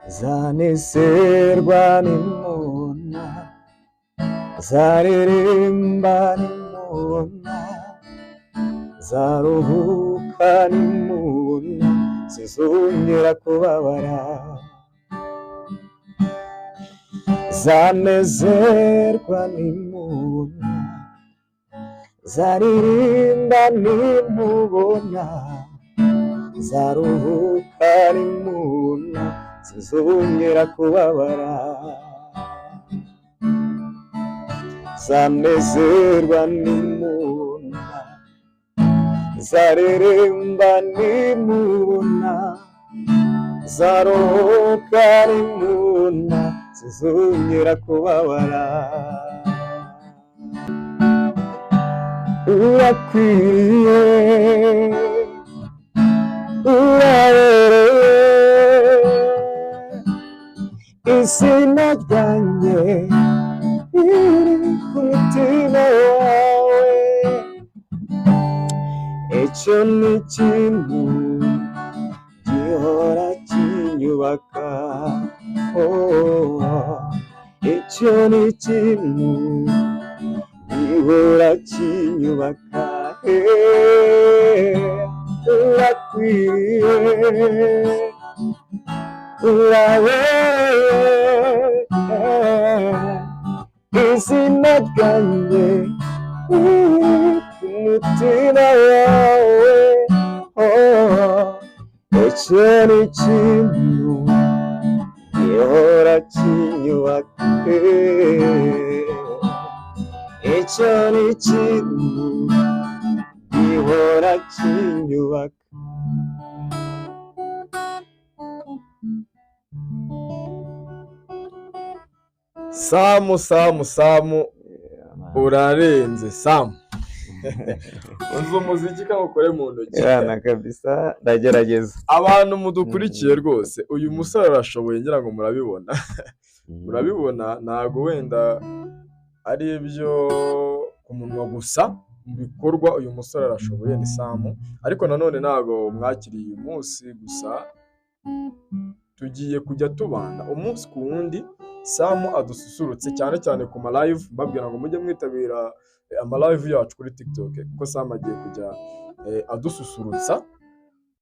zanezerwa nimubona, zaririmba nimubona, zaruhuka nimubona, zizongera kubabara. Zanezerwa nimubona, zaririmba nimubona, zaruhuka nimubona, zizongera kubabara. Zanezerwa nimubona, zaririmba nimubona, zaruhuka nimubona, zizongera kubabara. Urakwiriye, urabereye, izina ryanjye riri ku mutima wawe. Icyo ni ikintu gihora kinyubaka, icyo ni ikintu gihora kinyubaka. Urakwiriye, urabereye, izina ryanjye riri ku mutima wawe. Icyo ni ikintu gihora kinyubaka, icyo ni ikintu gihora kinyubaka. Samu urarenze Samu. Uzi umuziki kawukore mu ntoki. Yana kabisa ndagerageza. Abantu mudukurikiye rwose uyu musore arashoboye, ngira ngo murabibona. Murabibona, ntago wenda ari ibyo ku munwa gusa, mu bikorwa uyu musore arashoboye, ni Samu. Ariko nanone ntago mwakiriye uyu munsi gusa, tugiye kujya tubana umunsi ku wundi. Samu adususurutse cyane cyane ku ma live, mbabwira ngo mujye mwitabira ama live yacu kuri TikTok, kuko Samu agiye kujya adususurutsa